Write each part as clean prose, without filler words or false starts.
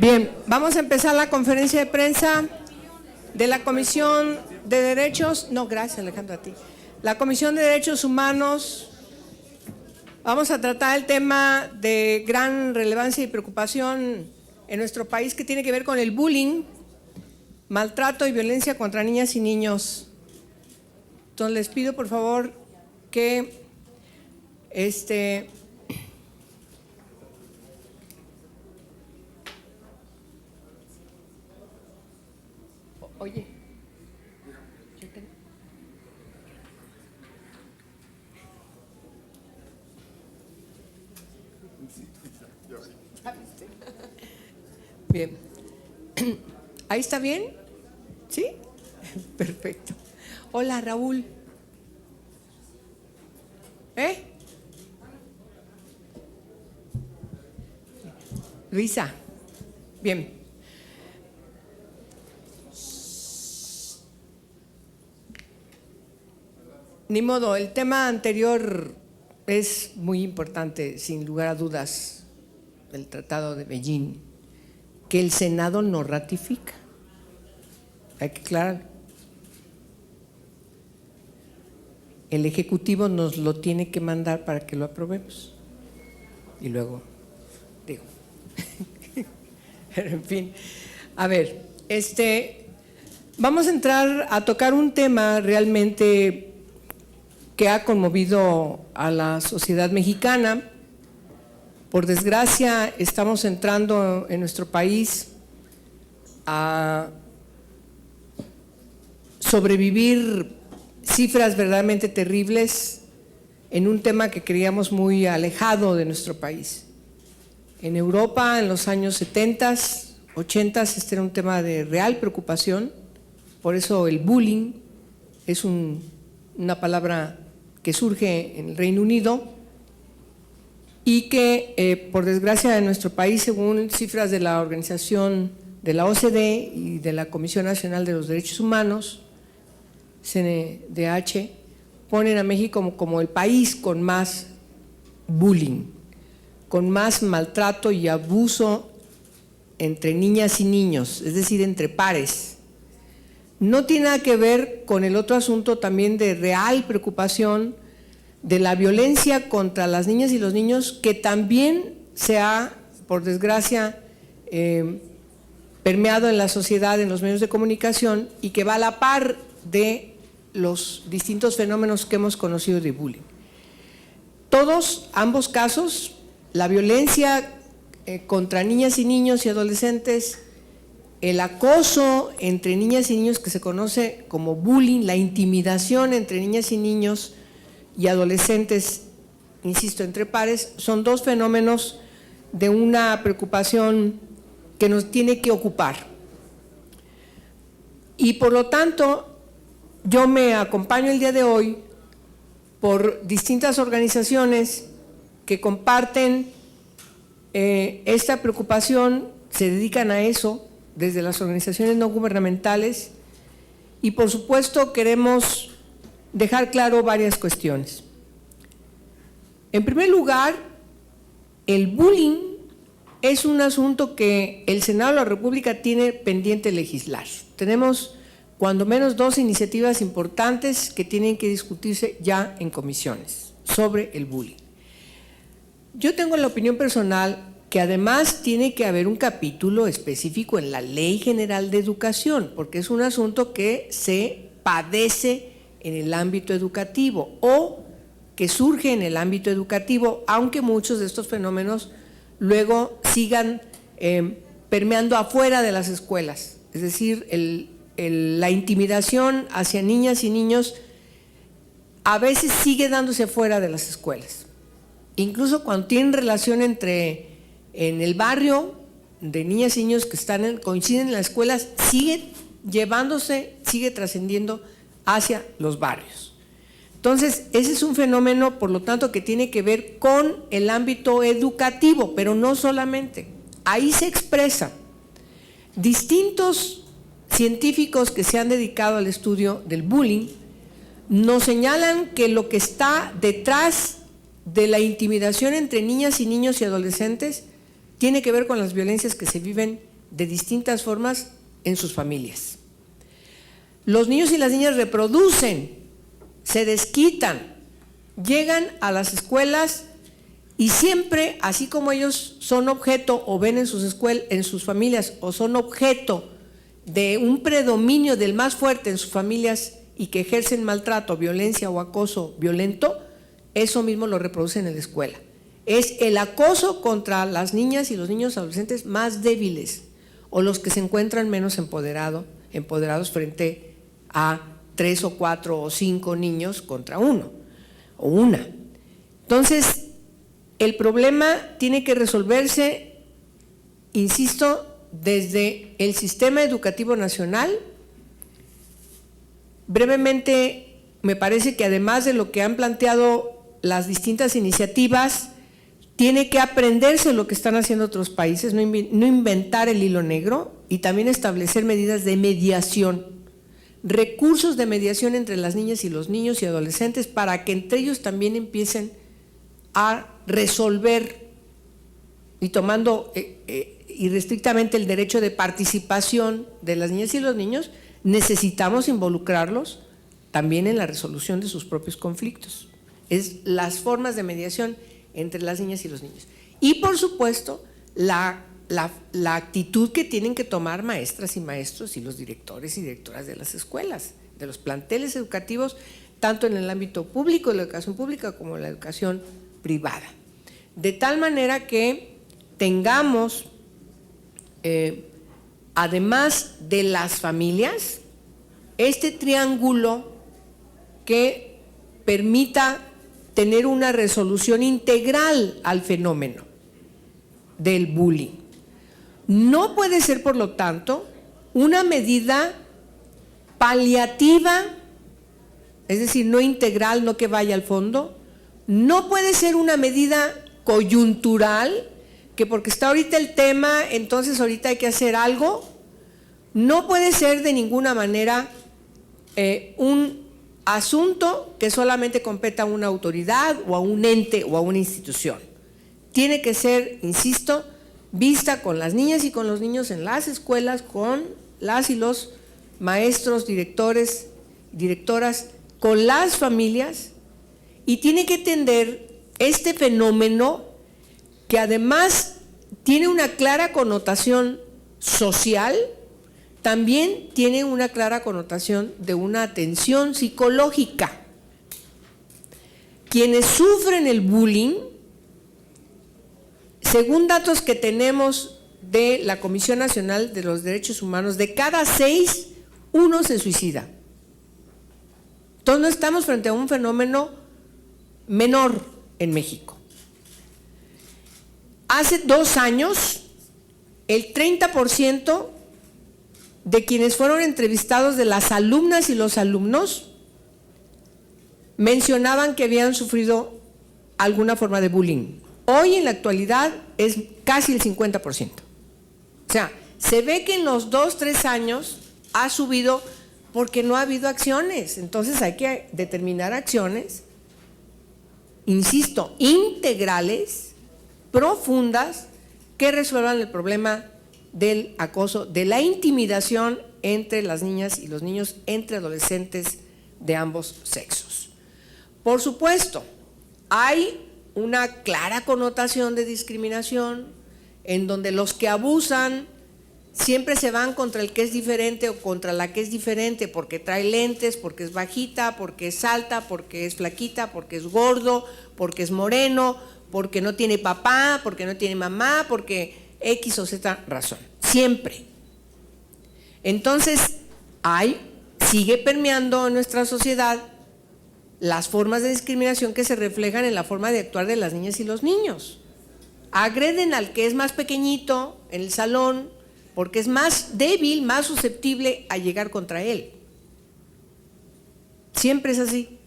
Bien, vamos a empezar la conferencia de prensa de la Comisión de Derechos, no, gracias Alejandro, a ti. La Comisión de Derechos Humanos. Vamos a tratar el tema de gran relevancia y preocupación en nuestro país que tiene que ver con el bullying, maltrato y violencia contra niñas y niños. Entonces les pido por favor que oye, yo tengo. Bien. ¿Ahí está bien? ¿Sí? Perfecto. Hola, Raúl. Luisa. Bien. Ni modo, el tema anterior es muy importante, sin lugar a dudas, el Tratado de Beijing, que el Senado no ratifica. Hay que aclarar. El Ejecutivo nos lo tiene que mandar para que lo aprobemos. Y luego, digo, pero en fin, a ver, vamos a entrar a tocar un tema realmente que ha conmovido a la sociedad mexicana. Por desgracia, estamos entrando en nuestro país a sobrevivir cifras verdaderamente terribles en un tema que creíamos muy alejado de nuestro país. En Europa, en los años 70, 80, este era un tema de real preocupación, por eso el bullying es una palabra que surge en el Reino Unido y que por desgracia en nuestro país, según cifras de la organización de la OCDE y de la Comisión Nacional de los Derechos Humanos, CNDH, ponen a México como el país con más bullying, con más maltrato y abuso entre niñas y niños, es decir, entre pares. No tiene nada que ver con el otro asunto también de real preocupación de la violencia contra las niñas y los niños, que también se ha, por desgracia, permeado en la sociedad, en los medios de comunicación, y que va a la par de los distintos fenómenos que hemos conocido de bullying. Ambos casos, la violencia contra niñas y niños y adolescentes, el acoso entre niñas y niños que se conoce como bullying, la intimidación entre niñas y niños y adolescentes, insisto, entre pares, son dos fenómenos de una preocupación que nos tiene que ocupar. Y por lo tanto, yo me acompaño el día de hoy por distintas organizaciones que comparten esta preocupación, se dedican a eso, desde las organizaciones no gubernamentales, y por supuesto queremos dejar claro varias cuestiones. En primer lugar, el bullying es un asunto que el Senado de la República tiene pendiente legislar. Tenemos cuando menos dos iniciativas importantes que tienen que discutirse ya en comisiones sobre el bullying. Yo tengo la opinión personal que además tiene que haber un capítulo específico en la Ley General de Educación, porque es un asunto que se padece en el ámbito educativo o que surge en el ámbito educativo, aunque muchos de estos fenómenos luego sigan permeando afuera de las escuelas. Es decir, la intimidación hacia niñas y niños a veces sigue dándose fuera de las escuelas. Incluso cuando tienen relación en el barrio de niñas y niños que coinciden en las escuelas, sigue trascendiendo hacia los barrios. Entonces, ese es un fenómeno, por lo tanto, que tiene que ver con el ámbito educativo, pero no solamente. Ahí se expresa. Distintos científicos que se han dedicado al estudio del bullying nos señalan que lo que está detrás de la intimidación entre niñas y niños y adolescentes tiene que ver con las violencias que se viven de distintas formas en sus familias. Los niños y las niñas reproducen, se desquitan, llegan a las escuelas y siempre, así como ellos son objeto o ven en sus familias o son objeto de un predominio del más fuerte en sus familias y que ejercen maltrato, violencia o acoso violento, eso mismo lo reproducen en la escuela. Es el acoso contra las niñas y los niños adolescentes más débiles o los que se encuentran menos empoderados frente a 3 o 4 o 5 niños contra uno o una. Entonces, el problema tiene que resolverse, insisto, desde el sistema educativo nacional. Brevemente, me parece que además de lo que han planteado las distintas iniciativas, tiene que aprenderse lo que están haciendo otros países, no inventar el hilo negro, y también establecer medidas de mediación, recursos de mediación entre las niñas y los niños y adolescentes para que entre ellos también empiecen a resolver y tomando irrestrictamente el derecho de participación de las niñas y los niños. Necesitamos involucrarlos también en la resolución de sus propios conflictos. Es las formas de mediación entre las niñas y los niños. Y por supuesto, la actitud que tienen que tomar maestras y maestros y los directores y directoras de las escuelas, de los planteles educativos, tanto en el ámbito público, de la educación pública, como en la educación privada. De tal manera que tengamos, además de las familias, este triángulo que permita tener una resolución integral al fenómeno del bullying. No puede ser, por lo tanto, una medida paliativa, es decir, no integral, no que vaya al fondo. No puede ser una medida coyuntural, que porque está ahorita el tema, entonces ahorita hay que hacer algo. No puede ser de ninguna manera un asunto que solamente competa a una autoridad o a un ente o a una institución. Tiene que ser, insisto, vista con las niñas y con los niños en las escuelas, con las y los maestros, directores, directoras, con las familias, y tiene que entender este fenómeno que además tiene una clara connotación social, también tiene una clara connotación de una atención psicológica. Quienes sufren el bullying, según datos que tenemos de la Comisión Nacional de los Derechos Humanos, de cada 6, 1 se suicida. Entonces no estamos frente a un fenómeno menor en México. Hace 2 años, el 30% de quienes fueron entrevistados, de las alumnas y los alumnos, mencionaban que habían sufrido alguna forma de bullying. Hoy, en la actualidad, es casi el 50%. O sea, se ve que en los 2, 3 años ha subido porque no ha habido acciones. Entonces hay que determinar acciones, insisto, integrales, profundas, que resuelvan el problema del acoso, de la intimidación entre las niñas y los niños, entre adolescentes de ambos sexos. Por supuesto, hay una clara connotación de discriminación en donde los que abusan siempre se van contra el que es diferente o contra la que es diferente, porque trae lentes, porque es bajita, porque es alta, porque es flaquita, porque es gordo, porque es moreno, porque no tiene papá, porque no tiene mamá, porque X o Z razón, siempre. Entonces, sigue permeando en nuestra sociedad las formas de discriminación que se reflejan en la forma de actuar de las niñas y los niños. Agreden al que es más pequeñito en el salón porque es más débil, más susceptible a llegar contra él. Siempre es así.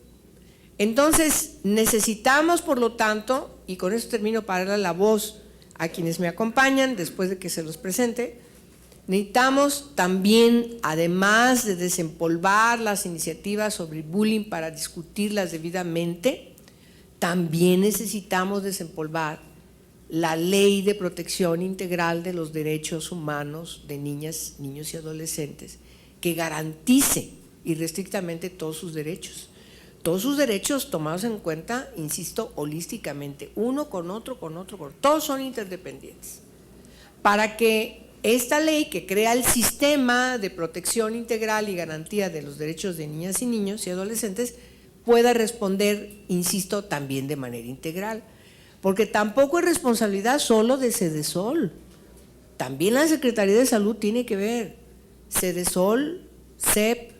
Entonces, necesitamos, por lo tanto, y con eso termino para darle la voz a quienes me acompañan después de que se los presente, necesitamos también, además de desempolvar las iniciativas sobre bullying para discutirlas debidamente, también necesitamos desempolvar la Ley de Protección Integral de los Derechos Humanos de Niñas, Niños y Adolescentes, que garantice irrestrictamente todos sus derechos tomados en cuenta, insisto, holísticamente, uno con otro, todos son interdependientes, para que esta ley que crea el sistema de protección integral y garantía de los derechos de niñas y niños y adolescentes pueda responder, insisto, también de manera integral, porque tampoco es responsabilidad solo de Sedesol, también la Secretaría de Salud tiene que ver, Sedesol, SEP,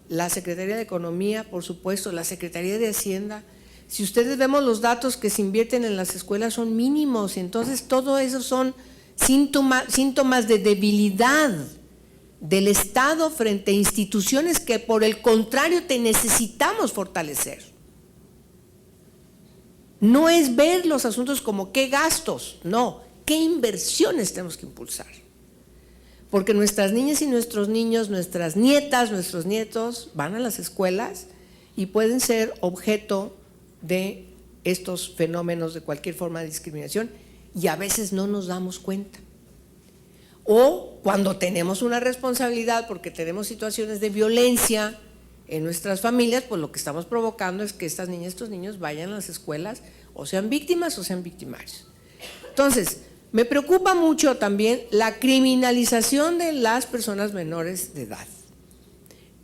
la Secretaría de Economía, por supuesto, la Secretaría de Hacienda. Si ustedes vemos los datos que se invierten en las escuelas son mínimos, entonces todo eso son síntomas de debilidad del Estado frente a instituciones que por el contrario te necesitamos fortalecer. No es ver los asuntos como qué gastos, no, qué inversiones tenemos que impulsar. Porque nuestras niñas y nuestros niños, nuestras nietas, nuestros nietos van a las escuelas y pueden ser objeto de estos fenómenos de cualquier forma de discriminación y a veces no nos damos cuenta. O cuando tenemos una responsabilidad porque tenemos situaciones de violencia en nuestras familias, pues lo que estamos provocando es que estas niñas y estos niños vayan a las escuelas o sean víctimas o sean victimarios. Entonces, me preocupa mucho también la criminalización de las personas menores de edad.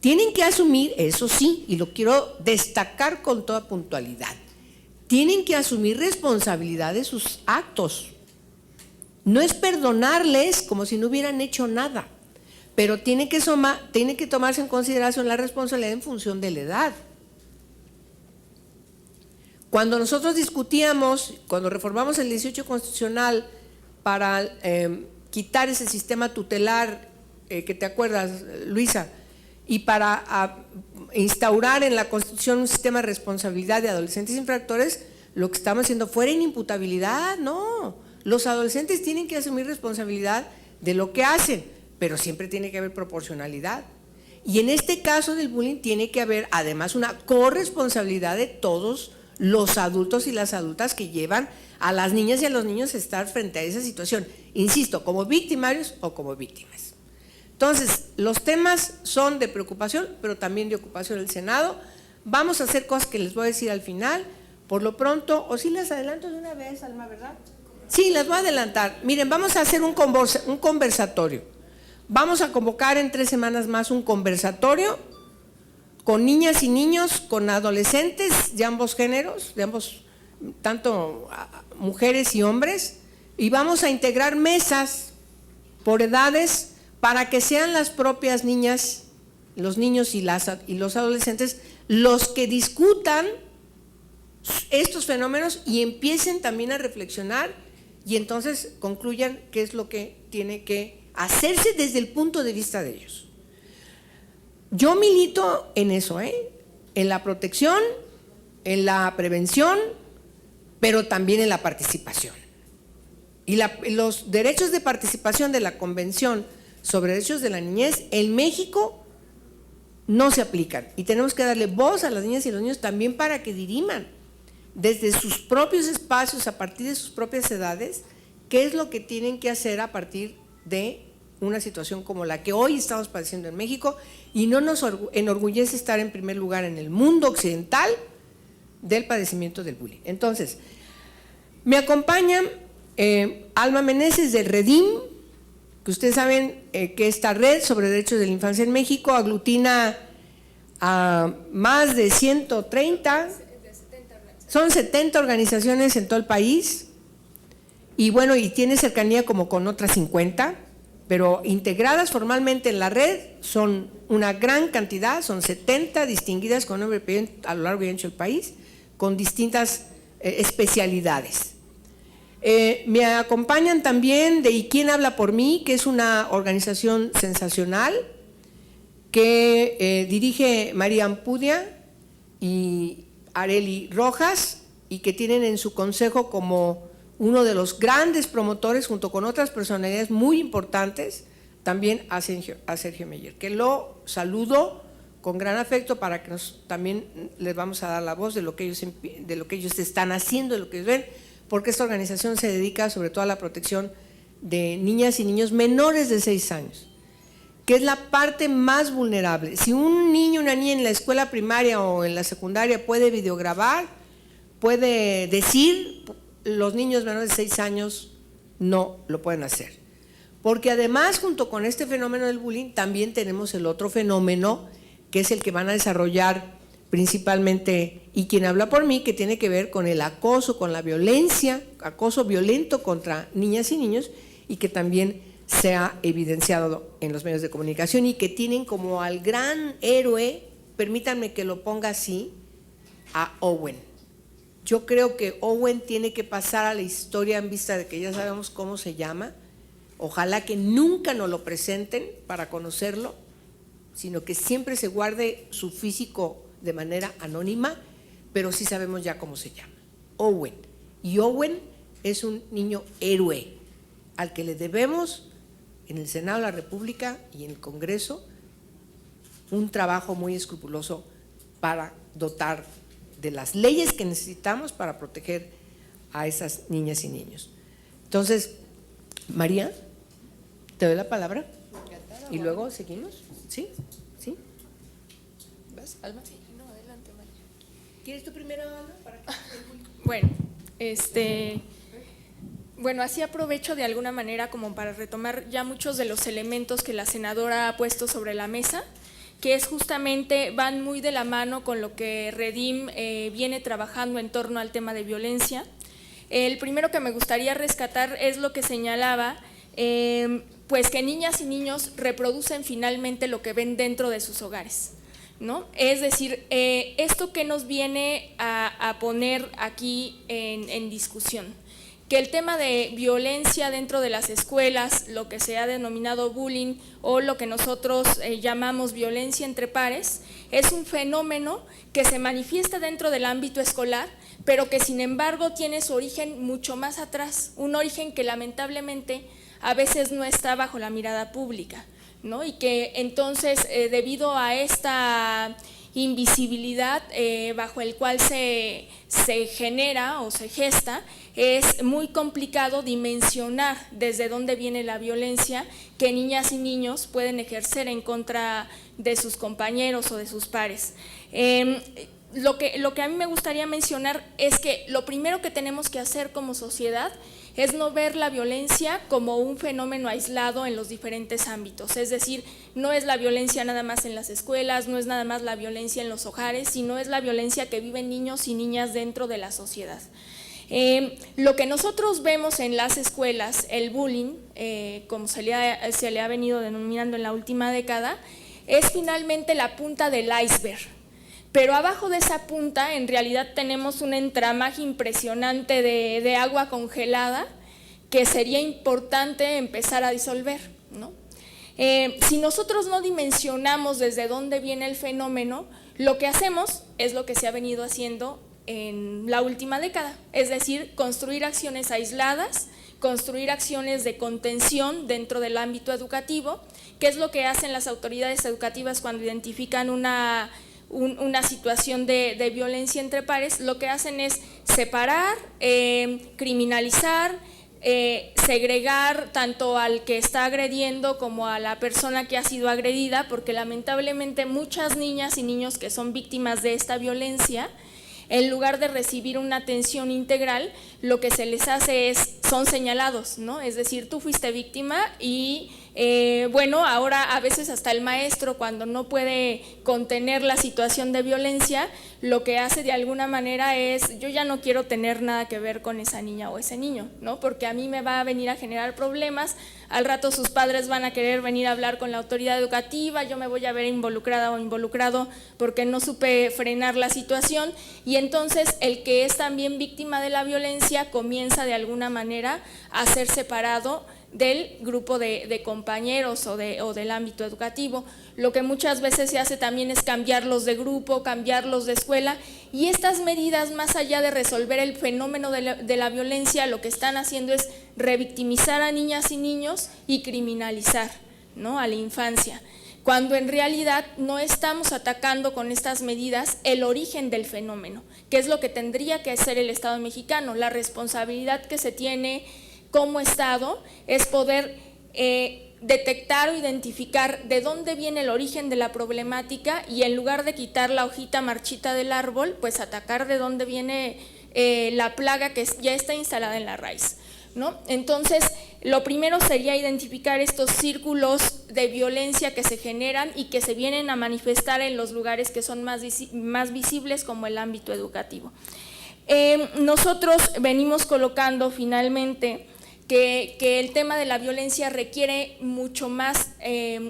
Tienen que asumir, eso sí, y lo quiero destacar con toda puntualidad, tienen que asumir responsabilidad de sus actos. No es perdonarles como si no hubieran hecho nada, pero tiene que tomarse en consideración la responsabilidad en función de la edad. Cuando nosotros discutíamos, cuando reformamos el 18 constitucional, para quitar ese sistema tutelar, que te acuerdas, Luisa, y para instaurar en la Constitución un sistema de responsabilidad de adolescentes infractores, lo que estamos haciendo fuera inimputabilidad, no. Los adolescentes tienen que asumir responsabilidad de lo que hacen, pero siempre tiene que haber proporcionalidad. Y en este caso del bullying tiene que haber además una corresponsabilidad de todos los adultos y las adultas que llevan a las niñas y a los niños a estar frente a esa situación, insisto, como victimarios o como víctimas. Entonces, los temas son de preocupación, pero también de ocupación del Senado. Vamos a hacer cosas que les voy a decir al final, por lo pronto, o sí las adelanto de una vez, Alma, ¿verdad? Sí, las voy a adelantar. Miren, vamos a hacer un conversatorio. Vamos a convocar en 3 semanas más un conversatorio con niñas y niños, con adolescentes de ambos géneros, de ambos, tanto mujeres y hombres, y vamos a integrar mesas por edades para que sean las propias niñas, los niños y los adolescentes los que discutan estos fenómenos y empiecen también a reflexionar y entonces concluyan qué es lo que tiene que hacerse desde el punto de vista de ellos. Yo milito en eso, en la protección, en la prevención, pero también en la participación. Y los derechos de participación de la Convención sobre Derechos de la Niñez en México no se aplican y tenemos que darle voz a las niñas y los niños también para que diriman desde sus propios espacios, a partir de sus propias edades, qué es lo que tienen que hacer a partir de una situación como la que hoy estamos padeciendo en México y no nos enorgullece estar en primer lugar en el mundo occidental del padecimiento del bullying. Entonces, me acompaña Alma Meneses del Redim, que ustedes saben que esta red sobre derechos de la infancia en México aglutina a más de 130, son 70 organizaciones en todo el país y bueno, y tiene cercanía como con otras 50, pero integradas formalmente en la red son una gran cantidad, son 70 distinguidas con nombre y apellido a lo largo y ancho del país, con distintas especialidades. Me acompañan también de ¿Y quién habla por mí?, que es una organización sensacional que dirige María Ampudia y Areli Rojas y que tienen en su consejo como uno de los grandes promotores, junto con otras personalidades muy importantes, también a Sergio Meyer, que lo saludo con gran afecto para que también les vamos a dar la voz de lo que ellos están haciendo, de lo que ellos ven, porque esta organización se dedica sobre todo a la protección de niñas y niños menores de 6 años, que es la parte más vulnerable. Si un niño o una niña en la escuela primaria o en la secundaria puede videograbar, puede decir, los niños menores de 6 años no lo pueden hacer. Porque además, junto con este fenómeno del bullying, también tenemos el otro fenómeno, que es el que van a desarrollar principalmente, y quien habla por mí, que tiene que ver con el acoso, con la violencia, acoso violento contra niñas y niños, y que también se ha evidenciado en los medios de comunicación y que tienen como al gran héroe, permítanme que lo ponga así, a Owen. Yo creo que Owen tiene que pasar a la historia en vista de que ya sabemos cómo se llama. Ojalá que nunca nos lo presenten para conocerlo, sino que siempre se guarde su físico de manera anónima, pero sí sabemos ya cómo se llama, Owen. Y Owen es un niño héroe al que le debemos en el Senado de la República y en el Congreso un trabajo muy escrupuloso para dotar de las leyes que necesitamos para proteger a esas niñas y niños. Entonces, María, te doy la palabra y luego seguimos. ¿Sí? ¿Sí? ¿Vas, Alma? Sí, no, adelante, María. ¿Quieres tú primero, Alma? Bueno, bueno, así aprovecho de alguna manera como para retomar ya muchos de los elementos que la senadora ha puesto sobre la mesa, que es justamente, van muy de la mano con lo que Redim viene trabajando en torno al tema de violencia. El primero que me gustaría rescatar es lo que señalaba, pues que niñas y niños reproducen finalmente lo que ven dentro de sus hogares, ¿no? Es decir, esto que nos viene a poner aquí en discusión, que el tema de violencia dentro de las escuelas, lo que se ha denominado bullying o lo que nosotros llamamos violencia entre pares, es un fenómeno que se manifiesta dentro del ámbito escolar, pero que sin embargo tiene su origen mucho más atrás, un origen que lamentablemente a veces no está bajo la mirada pública, ¿no? Y que entonces debido a esta invisibilidad bajo el cual se genera o se gesta, es muy complicado dimensionar desde dónde viene la violencia que niñas y niños pueden ejercer en contra de sus compañeros o de sus pares. Lo que a mí me gustaría mencionar es que lo primero que tenemos que hacer como sociedad es no ver la violencia como un fenómeno aislado en los diferentes ámbitos, es decir, no es la violencia nada más en las escuelas, no es nada más la violencia en los hogares, sino es la violencia que viven niños y niñas dentro de la sociedad. Lo que nosotros vemos en las escuelas, el bullying, como se le ha venido denominando en la última década, es finalmente la punta del iceberg. Pero abajo de esa punta en realidad tenemos un entramaje impresionante de agua congelada que sería importante empezar a disolver, ¿no? Si nosotros no dimensionamos desde dónde viene el fenómeno, lo que hacemos es lo que se ha venido haciendo en la última década, es decir, construir acciones aisladas, construir acciones de contención dentro del ámbito educativo, que es lo que hacen las autoridades educativas cuando identifican una situación de violencia entre pares. Lo que hacen es separar, criminalizar, segregar tanto al que está agrediendo como a la persona que ha sido agredida, porque lamentablemente muchas niñas y niños que son víctimas de esta violencia, en lugar de recibir una atención integral, lo que se les hace son señalados, ¿no? Es decir, tú fuiste víctima y bueno, ahora a veces hasta el maestro, cuando no puede contener la situación de violencia, lo que hace de alguna manera es: yo ya no quiero tener nada que ver con esa niña o ese niño, ¿no? Porque a mí me va a venir a generar problemas, al rato sus padres van a querer venir a hablar con la autoridad educativa, yo me voy a ver involucrada o involucrado porque no supe frenar la situación, y entonces el que es también víctima de la violencia comienza de alguna manera a ser separado del grupo de compañeros o del ámbito educativo. Lo que muchas veces se hace también es cambiarlos de grupo, cambiarlos de escuela, y estas medidas, más allá de resolver el fenómeno de la violencia, lo que están haciendo es revictimizar a niñas y niños y criminalizar, ¿no?, a la infancia. cuando en realidad no estamos atacando con estas medidas el origen del fenómeno, que es lo que tendría que hacer el Estado mexicano. La responsabilidad que se tiene como Estado es poder detectar o identificar de dónde viene el origen de la problemática y en lugar de quitar la hojita marchita del árbol, pues atacar de dónde viene la plaga que ya está instalada en la raíz, ¿no? Entonces, lo primero sería identificar estos círculos de violencia que se generan y que se vienen a manifestar en los lugares que son más visibles, como el ámbito educativo. Nosotros venimos colocando finalmente que el tema de la violencia requiere mucho más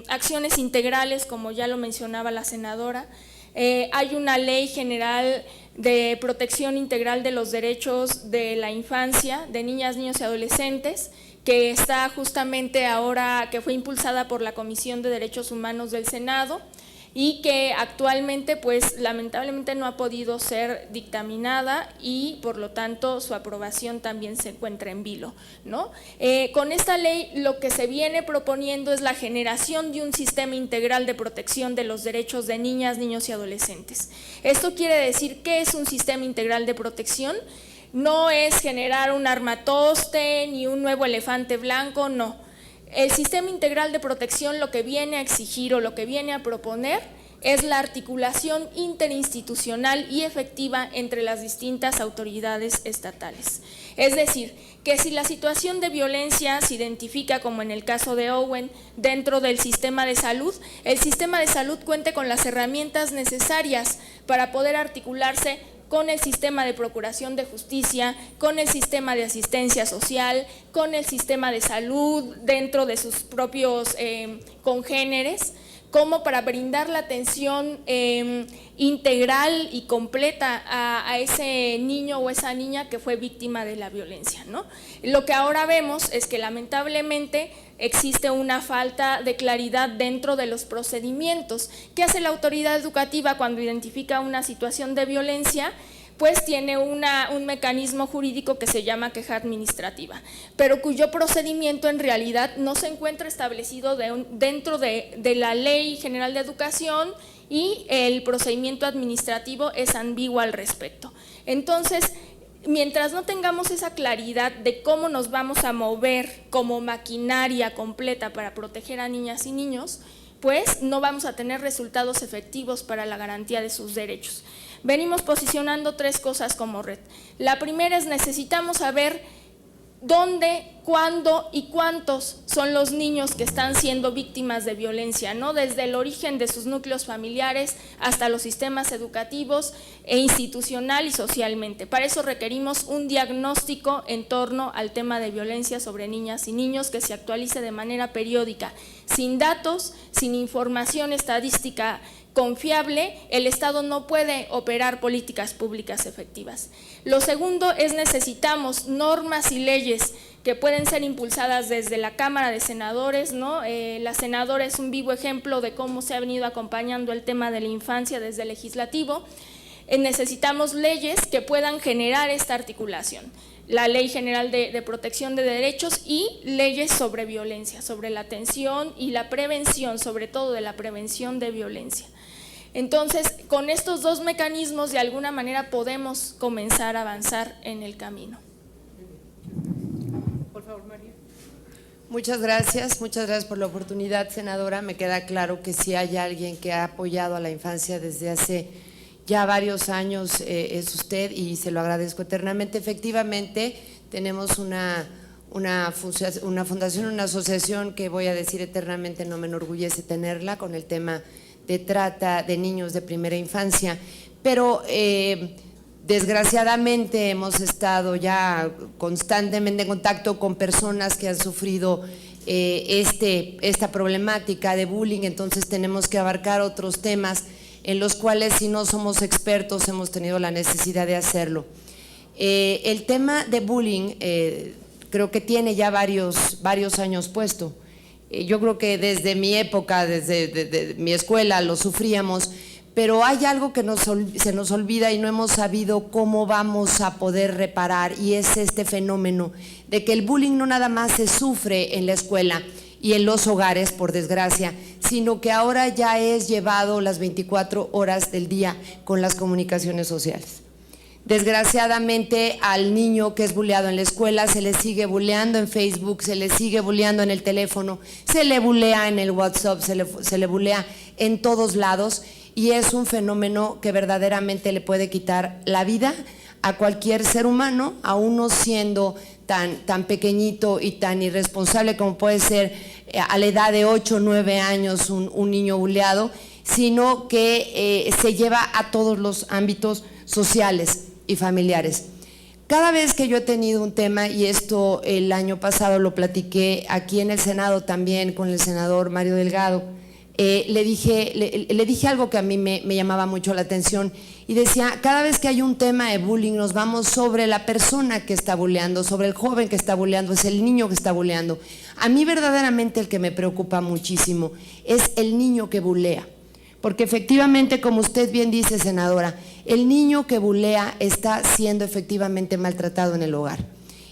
acciones integrales, como ya lo mencionaba la senadora. Hay una ley general de protección integral de los derechos de la infancia, de niñas, niños y adolescentes, que está justamente ahora, que fue impulsada por la Comisión de Derechos Humanos del Senado y que actualmente pues lamentablemente no ha podido ser dictaminada y por lo tanto su aprobación también se encuentra en vilo, ¿no? Con esta ley lo que se viene proponiendo es la generación de un sistema integral de protección de los derechos de niñas, niños y adolescentes. Esto quiere decir, ¿qué es un sistema integral de protección? No es generar un armatoste ni un nuevo elefante blanco, no. El sistema integral de protección lo que viene a exigir o lo que viene a proponer es la articulación interinstitucional y efectiva entre las distintas autoridades estatales. Es decir, que si la situación de violencia se identifica, como en el caso de Owen, dentro del sistema de salud, el sistema de salud cuente con las herramientas necesarias para poder articularse con el sistema de procuración de justicia, con el sistema de asistencia social, con el sistema de salud dentro de sus propios congéneres, como para brindar la atención integral y completa a ese niño o esa niña que fue víctima de la violencia, ¿no? Lo que ahora vemos es que lamentablemente existe una falta de claridad dentro de los procedimientos. ¿Qué hace la autoridad educativa cuando identifica una situación de violencia? Pues tiene un mecanismo jurídico que se llama queja administrativa, pero cuyo procedimiento en realidad no se encuentra establecido dentro de la Ley General de Educación y el procedimiento administrativo es ambiguo al respecto. Entonces, mientras no tengamos esa claridad de cómo nos vamos a mover como maquinaria completa para proteger a niñas y niños, pues no vamos a tener resultados efectivos para la garantía de sus derechos. Venimos posicionando tres cosas como red. La primera es necesitamos saber dónde, cuándo y cuántos son los niños que están siendo víctimas de violencia, ¿no? Desde el origen de sus núcleos familiares hasta los sistemas educativos e institucional y socialmente. Para eso requerimos un diagnóstico en torno al tema de violencia sobre niñas y niños que se actualice de manera periódica. Sin datos, sin información estadística confiable, el Estado no puede operar políticas públicas efectivas. Lo segundo es necesitamos normas y leyes que pueden ser impulsadas desde la Cámara de Senadores, ¿no? La senadora es un vivo ejemplo de cómo se ha venido acompañando el tema de la infancia desde el legislativo. Necesitamos leyes que puedan generar esta articulación. La Ley General de Protección de Derechos y leyes sobre violencia, sobre la atención y la prevención, sobre todo de la prevención de violencia. Entonces, con estos dos mecanismos, de alguna manera podemos comenzar a avanzar en el camino. Por favor, María. Muchas gracias por la oportunidad, senadora. Me queda claro que si hay alguien que ha apoyado a la infancia desde hace ya varios años es usted y se lo agradezco eternamente. Efectivamente, tenemos una fundación, una asociación que voy a decir eternamente no me enorgullece tenerla con el tema de trata de niños de primera infancia, pero desgraciadamente hemos estado ya constantemente en contacto con personas que han sufrido esta problemática de bullying, entonces tenemos que abarcar otros temas en los cuales si no somos expertos hemos tenido la necesidad de hacerlo. El tema de bullying creo que tiene ya varios años puesto. Yo creo que desde mi época, desde mi escuela lo sufríamos, pero hay algo que se nos olvida y no hemos sabido cómo vamos a poder reparar, y es este fenómeno de que el bullying no nada más se sufre en la escuela. y en los hogares, por desgracia, sino que ahora ya es llevado las 24 horas del día con las comunicaciones sociales. Desgraciadamente al niño que es bulleado en la escuela se le sigue bulleando en Facebook, se le sigue bulleando en el teléfono, se le bullea en el WhatsApp, se le bullea en todos lados, y es un fenómeno que verdaderamente le puede quitar la vida a cualquier ser humano, a uno siendo tan pequeñito y tan irresponsable como puede ser a la edad de 8 o 9 años un niño bulleado, sino que se lleva a todos los ámbitos sociales y familiares. Cada vez que yo he tenido un tema, y esto el año pasado lo platiqué aquí en el Senado también con el senador Mario Delgado, le dije algo que a mí me llamaba mucho la atención, y decía, cada vez que hay un tema de bullying nos vamos sobre la persona que está bulleando, sobre el joven que está bulleando, es el niño que está bulleando. A mí verdaderamente el que me preocupa muchísimo es el niño que bullea, porque efectivamente, como usted bien dice, senadora, el niño que bullea está siendo efectivamente maltratado en el hogar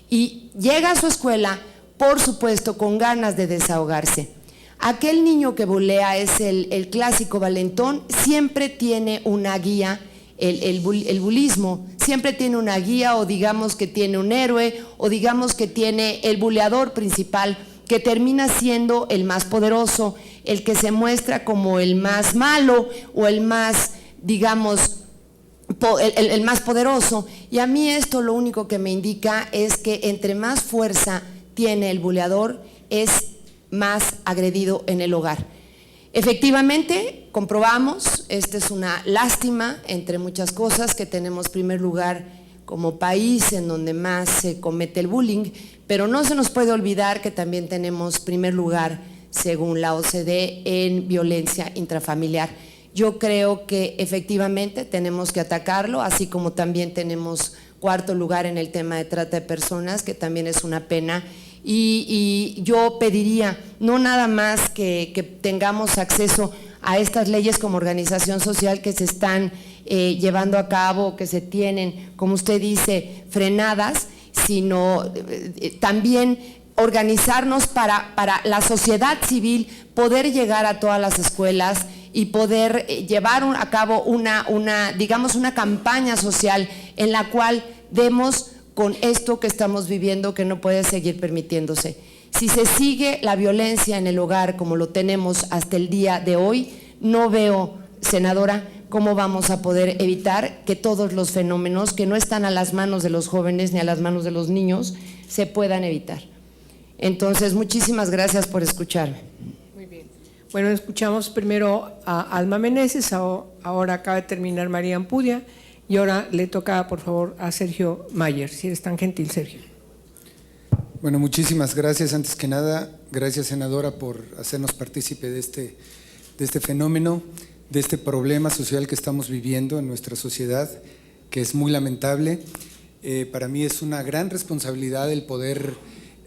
y llega a su escuela, por supuesto, con ganas de desahogarse. Aquel niño que bullea es el clásico valentón, siempre tiene una guía, el bullismo siempre tiene una guía, o digamos que tiene un héroe, o digamos que tiene el buleador principal, que termina siendo el más poderoso, el que se muestra como el más malo o el más, digamos, el más poderoso. Y a mí esto lo único que me indica es que entre más fuerza tiene el buleador, es más agredido en el hogar. Efectivamente, comprobamos, esta es una lástima entre muchas cosas, que tenemos primer lugar como país en donde más se comete el bullying, pero no se nos puede olvidar que también tenemos primer lugar, según la OCDE, en violencia intrafamiliar. Yo creo que efectivamente tenemos que atacarlo, así como también tenemos cuarto lugar en el tema de trata de personas, que también es una pena. Y yo pediría no nada más que tengamos acceso a estas leyes como organización social que se están llevando a cabo, que se tienen, como usted dice, frenadas, sino también organizarnos para la sociedad civil poder llegar a todas las escuelas y poder llevar a cabo digamos una campaña social en la cual demos con esto que estamos viviendo, que no puede seguir permitiéndose. Si se sigue la violencia en el hogar como lo tenemos hasta el día de hoy, no veo, senadora, cómo vamos a poder evitar que todos los fenómenos que no están a las manos de los jóvenes ni a las manos de los niños se puedan evitar. Entonces, muchísimas gracias por escucharme. Muy bien. Bueno, escuchamos primero a Alma Meneses, ahora acaba de terminar María Ampudia, y ahora le toca, por favor, a Sergio Mayer, si eres tan gentil, Sergio. Bueno, muchísimas gracias. Antes que nada, gracias, senadora, por hacernos partícipe de este fenómeno, de este problema social que estamos viviendo en nuestra sociedad, que es muy lamentable. Para mí es una gran responsabilidad el poder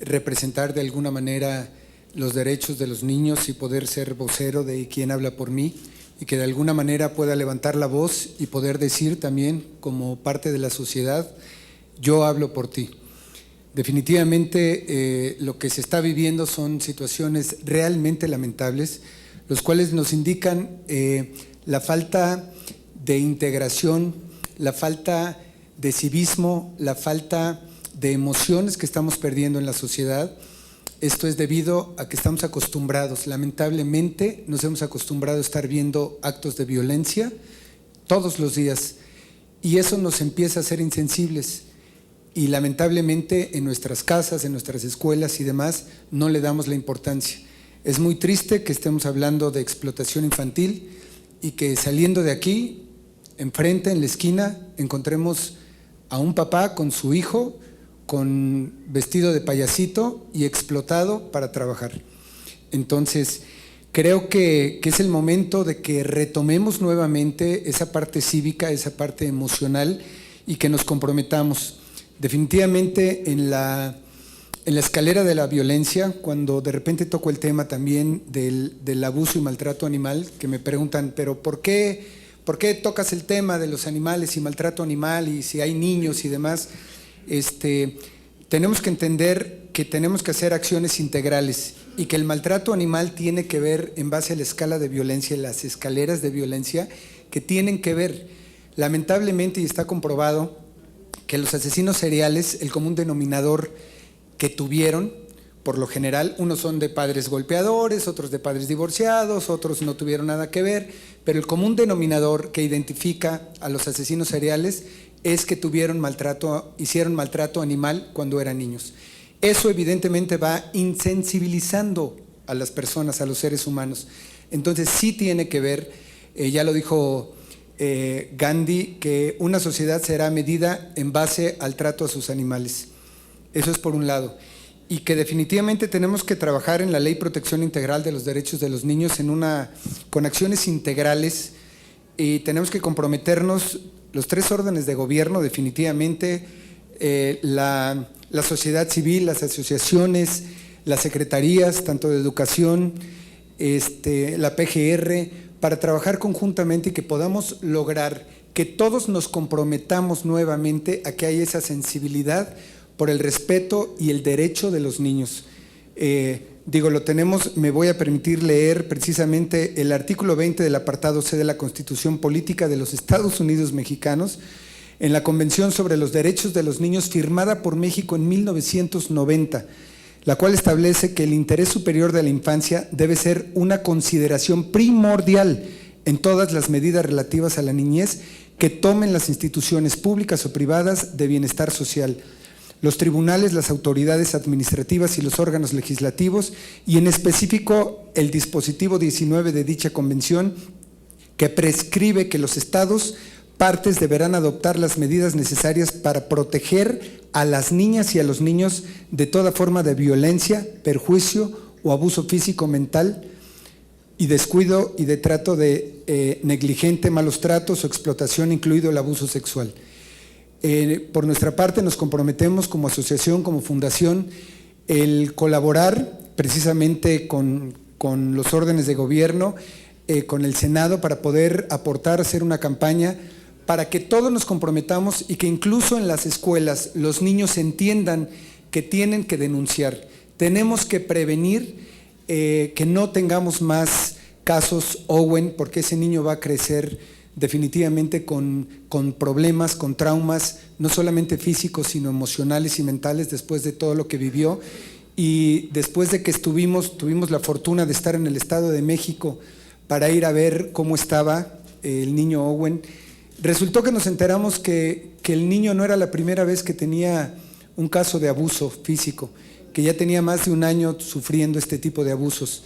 representar de alguna manera los derechos de los niños y poder ser vocero de quien habla por mí, y que de alguna manera pueda levantar la voz y poder decir también como parte de la sociedad, yo hablo por ti. Definitivamente lo que se está viviendo son situaciones realmente lamentables, los cuales nos indican la falta de integración, la falta de civismo, la falta de emociones que estamos perdiendo en la sociedad. Esto es debido a que estamos acostumbrados, lamentablemente nos hemos acostumbrado a estar viendo actos de violencia todos los días, y eso nos empieza a hacer insensibles, y lamentablemente en nuestras casas, en nuestras escuelas y demás no le damos la importancia. Es muy triste que estemos hablando de explotación infantil y que saliendo de aquí, enfrente, en la esquina, encontremos a un papá con su hijo con vestido de payasito y explotado para trabajar. Entonces, creo que es el momento de que retomemos nuevamente esa parte cívica, esa parte emocional, y que nos comprometamos. Definitivamente en la escalera de la violencia, cuando de repente toco el tema también del abuso y maltrato animal, que me preguntan, pero ¿por qué tocas el tema de los animales y maltrato animal y si hay niños y demás? tenemos que entender que tenemos que hacer acciones integrales y que el maltrato animal tiene que ver en base a la escala de violencia, las escaleras de violencia que tienen que ver. Lamentablemente, y está comprobado, que los asesinos seriales, el común denominador que tuvieron, por lo general, unos son de padres golpeadores, otros de padres divorciados, otros no tuvieron nada que ver, pero el común denominador que identifica a los asesinos seriales es que hicieron maltrato animal cuando eran niños. Eso evidentemente va insensibilizando a las personas, a los seres humanos. Entonces sí tiene que ver, ya lo dijo Gandhi, que una sociedad será medida en base al trato a sus animales. Eso es por un lado. Y que definitivamente tenemos que trabajar en la Ley de Protección Integral de los Derechos de los Niños con acciones integrales, y tenemos que comprometernos los 3 órdenes de gobierno, definitivamente, la sociedad civil, las asociaciones, las secretarías, tanto de educación, la PGR, para trabajar conjuntamente y que podamos lograr que todos nos comprometamos nuevamente a que haya esa sensibilidad por el respeto y el derecho de los niños. Lo tenemos, me voy a permitir leer precisamente el artículo 20 del apartado C de la Constitución Política de los Estados Unidos Mexicanos, en la Convención sobre los Derechos de los Niños firmada por México en 1990, la cual establece que el interés superior de la infancia debe ser una consideración primordial en todas las medidas relativas a la niñez que tomen las instituciones públicas o privadas de bienestar social, los tribunales, las autoridades administrativas y los órganos legislativos, y en específico el dispositivo 19 de dicha convención, que prescribe que los estados partes deberán adoptar las medidas necesarias para proteger a las niñas y a los niños de toda forma de violencia, perjuicio o abuso físico, mental y descuido y de trato de negligente, malos tratos o explotación, incluido el abuso sexual. Por nuestra parte nos comprometemos como asociación, como fundación, el colaborar precisamente con los órdenes de gobierno, con el Senado, para poder aportar, hacer una campaña para que todos nos comprometamos y que incluso en las escuelas los niños entiendan que tienen que denunciar. Tenemos que prevenir que no tengamos más casos Owen, porque ese niño va a crecer definitivamente con problemas, con traumas, no solamente físicos, sino emocionales y mentales después de todo lo que vivió. Y después de que tuvimos la fortuna de estar en el Estado de México para ir a ver cómo estaba el niño Owen, resultó que nos enteramos que el niño no era la primera vez que tenía un caso de abuso físico, que ya tenía más de un año sufriendo este tipo de abusos.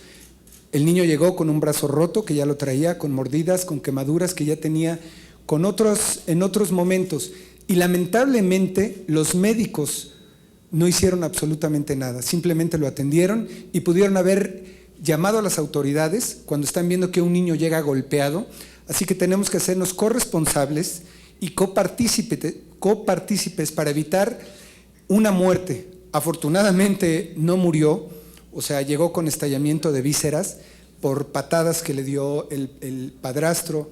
El niño llegó con un brazo roto, que ya lo traía, con mordidas, con quemaduras que ya tenía en otros momentos. Y lamentablemente los médicos no hicieron absolutamente nada, simplemente lo atendieron y pudieron haber llamado a las autoridades cuando están viendo que un niño llega golpeado. Así que tenemos que hacernos corresponsables y copartícipes para evitar una muerte. Afortunadamente no murió, o sea, llegó con estallamiento de vísceras por patadas que le dio el padrastro.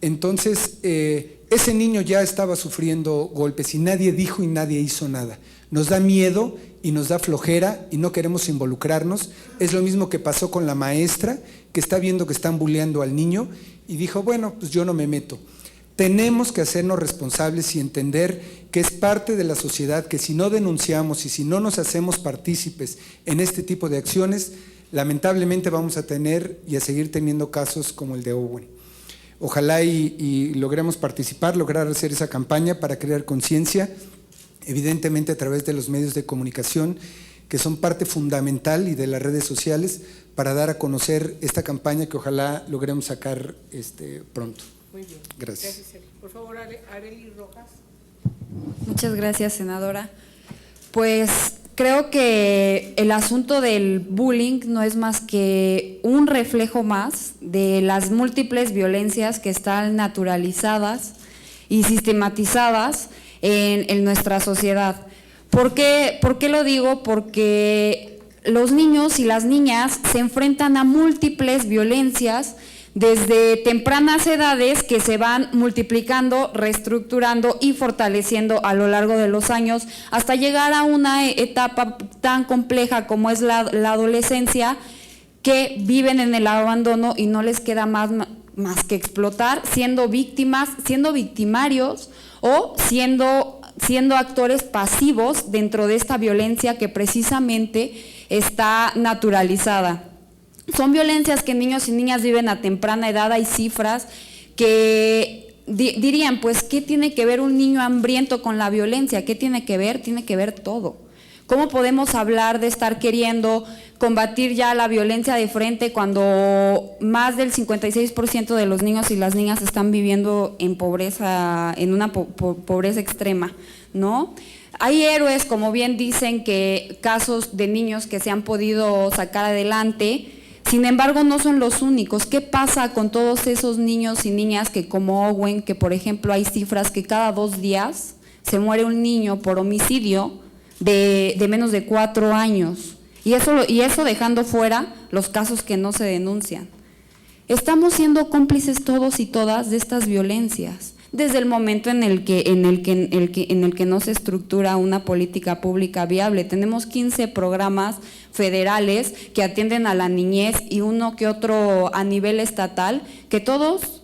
Entonces, ese niño ya estaba sufriendo golpes y nadie dijo y nadie hizo nada. Nos da miedo y nos da flojera y no queremos involucrarnos. Es lo mismo que pasó con la maestra, que está viendo que están bulleando al niño y dijo, bueno, pues yo no me meto. Tenemos que hacernos responsables y entender que es parte de la sociedad, que si no denunciamos y si no nos hacemos partícipes en este tipo de acciones, lamentablemente vamos a tener y a seguir teniendo casos como el de Owen. Ojalá y logremos participar, lograr hacer esa campaña para crear conciencia, evidentemente a través de los medios de comunicación, que son parte fundamental, y de las redes sociales, para dar a conocer esta campaña que ojalá logremos sacar pronto. Muy bien. Gracias. Por favor, Arely Rojas. Muchas gracias, senadora. Pues creo que el asunto del bullying no es más que un reflejo más de las múltiples violencias que están naturalizadas y sistematizadas en nuestra sociedad. ¿Por qué lo digo? Porque los niños y las niñas se enfrentan a múltiples violencias desde tempranas edades que se van multiplicando, reestructurando y fortaleciendo a lo largo de los años hasta llegar a una etapa tan compleja como es la adolescencia, que viven en el abandono y no les queda más que explotar, siendo víctimas, siendo victimarios o siendo actores pasivos dentro de esta violencia que precisamente está naturalizada. Son violencias que niños y niñas viven a temprana edad. Hay cifras que dirían, pues, ¿qué tiene que ver un niño hambriento con la violencia? ¿Qué tiene que ver? Tiene que ver todo. ¿Cómo podemos hablar de estar queriendo combatir ya la violencia de frente cuando más del 56% de los niños y las niñas están viviendo en pobreza, en una pobreza extrema, ¿no? Hay héroes, como bien dicen, que casos de niños que se han podido sacar adelante. Sin embargo, no son los únicos. ¿Qué pasa con todos esos niños y niñas que, como Owen, que por ejemplo hay cifras que cada 2 días se muere un niño por homicidio de menos de 4 años? Y eso dejando fuera los casos que no se denuncian. Estamos siendo cómplices todos y todas de estas violencias. Desde el momento en el que no se estructura una política pública viable. Tenemos 15 programas federales que atienden a la niñez y uno que otro a nivel estatal, que todos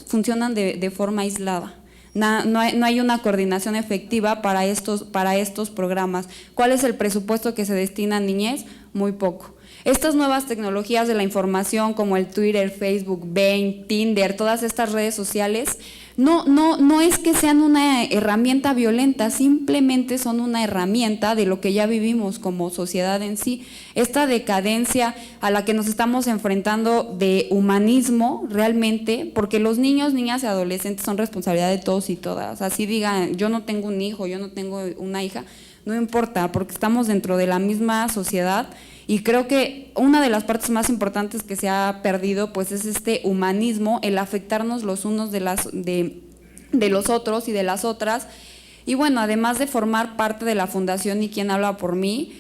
funcionan de forma aislada. No hay una coordinación efectiva para estos programas. ¿Cuál es el presupuesto que se destina a niñez? Muy poco. Estas nuevas tecnologías de la información como el Twitter, Facebook, Bing, Tinder, todas estas redes sociales, no es que sean una herramienta violenta, simplemente son una herramienta de lo que ya vivimos como sociedad en sí. Esta decadencia a la que nos estamos enfrentando de humanismo realmente, porque los niños, niñas y adolescentes son responsabilidad de todos y todas. Así digan, yo no tengo un hijo, yo no tengo una hija, no importa, porque estamos dentro de la misma sociedad. Y creo que una de las partes más importantes que se ha perdido pues es este humanismo, el afectarnos los unos de los otros y de las otras. Y bueno, además de formar parte de la Fundación Y Quién Habla por Mí,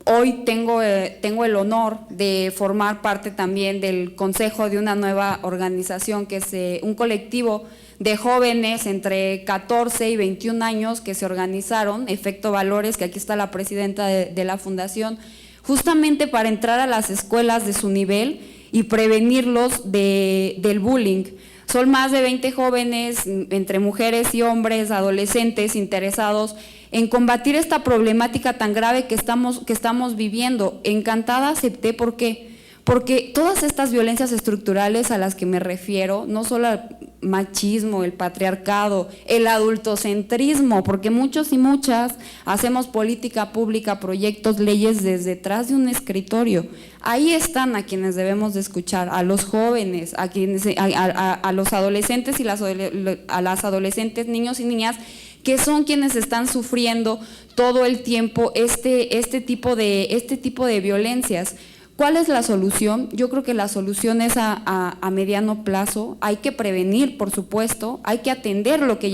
hoy tengo el honor de formar parte también del consejo de una nueva organización que es un colectivo de jóvenes entre 14 y 21 años que se organizaron, Efecto Valores, que aquí está la presidenta de la fundación, justamente para entrar a las escuelas de su nivel y prevenirlos del bullying. Son más de 20 jóvenes, entre mujeres y hombres, adolescentes, interesados en combatir esta problemática tan grave que estamos viviendo. Encantada acepté, ¿por qué? Porque todas estas violencias estructurales a las que me refiero, no solo al machismo, el patriarcado, el adultocentrismo, porque muchos y muchas hacemos política pública, proyectos, leyes desde detrás de un escritorio. Ahí están a quienes debemos de escuchar, a los jóvenes, a los adolescentes y a las adolescentes, niños y niñas, que son quienes están sufriendo todo el tiempo este tipo de violencias. ¿Cuál es la solución? Yo creo que la solución es a mediano plazo. Hay que prevenir, por supuesto, hay que atender lo que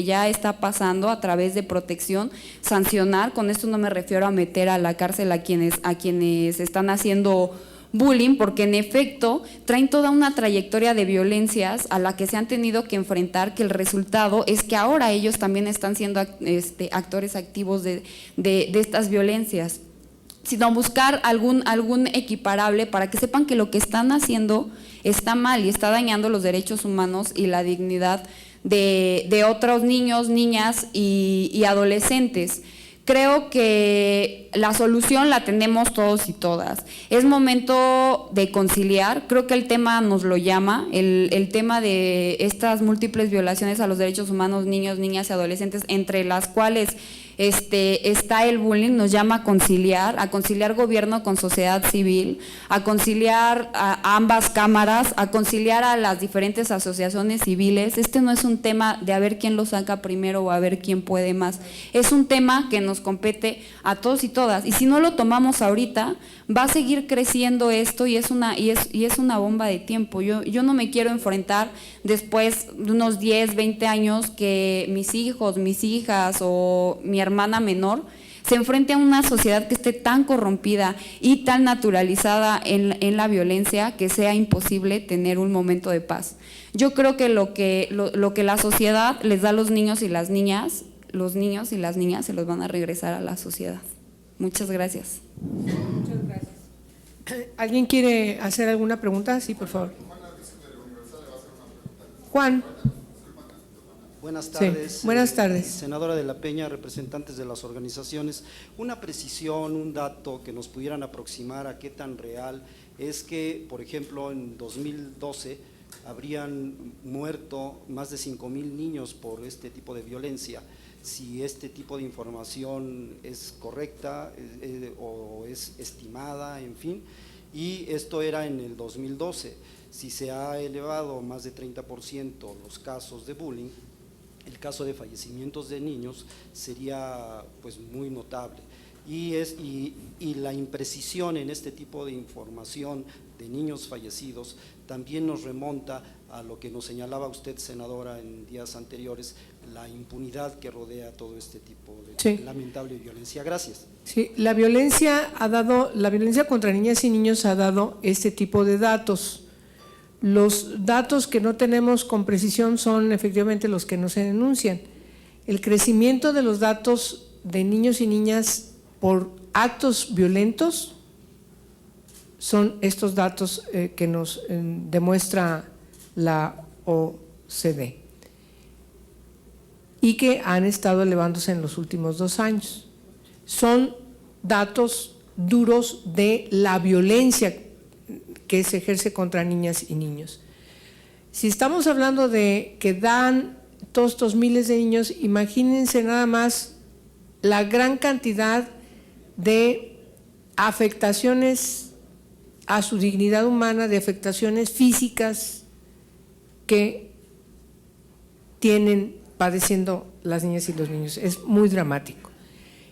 ya está pasando a través de protección, sancionar. Con esto no me refiero a meter a la cárcel a quienes están haciendo bullying, porque en efecto traen toda una trayectoria de violencias a la que se han tenido que enfrentar, que el resultado es que ahora ellos también están siendo actores activos de estas violencias, sino buscar algún equiparable para que sepan que lo que están haciendo está mal y está dañando los derechos humanos y la dignidad de otros niños, niñas y adolescentes. Creo que la solución la tenemos todos y todas. Es momento de conciliar, creo que el tema nos lo llama, el tema de estas múltiples violaciones a los derechos humanos, niños, niñas y adolescentes, entre las cuales está el bullying, nos llama a conciliar gobierno con sociedad civil, a conciliar a ambas cámaras, a conciliar a las diferentes asociaciones civiles. Este no es un tema de a ver quién lo saca primero o a ver quién puede más, es un tema que nos compete a todos y todas, y si no lo tomamos ahorita va a seguir creciendo esto y es una bomba de tiempo. Yo no me quiero enfrentar después de unos 10, 20 años que mis hijos, mis hijas o mi hermana menor se enfrente a una sociedad que esté tan corrompida y tan naturalizada en la violencia que sea imposible tener un momento de paz. Yo creo que lo que la sociedad les da a los niños y las niñas se los van a regresar a la sociedad. Muchas gracias. Muchas gracias. ¿Alguien quiere hacer alguna pregunta? Sí, por favor. Juan. Buenas tardes. Sí, buenas tardes. Senadora de la Peña, representantes de las organizaciones. Una precisión, un dato que nos pudieran aproximar a qué tan real es que, por ejemplo, en 2012 habrían muerto más de 5,000 niños por este tipo de violencia. Si este tipo de información es correcta o es estimada, en fin, y esto era en el 2012. Si se ha elevado más de 30% los casos de bullying, el caso de fallecimientos de niños sería pues muy notable. Y la imprecisión en este tipo de información de niños fallecidos también nos remonta a lo que nos señalaba usted, senadora, en días anteriores, la impunidad que rodea todo este tipo de lamentable violencia. Gracias. Sí, la violencia contra niñas y niños ha dado este tipo de datos. Los datos que no tenemos con precisión son efectivamente los que no se denuncian. El crecimiento de los datos de niños y niñas por actos violentos son estos datos que nos demuestra la OCDE y que han estado elevándose en los últimos 2 años. Son datos duros de la violencia que se ejerce contra niñas y niños. Si estamos hablando de que dan todos estos miles de niños, imagínense nada más la gran cantidad de afectaciones a su dignidad humana, de afectaciones físicas que tienen padeciendo las niñas y los niños. Es muy dramático.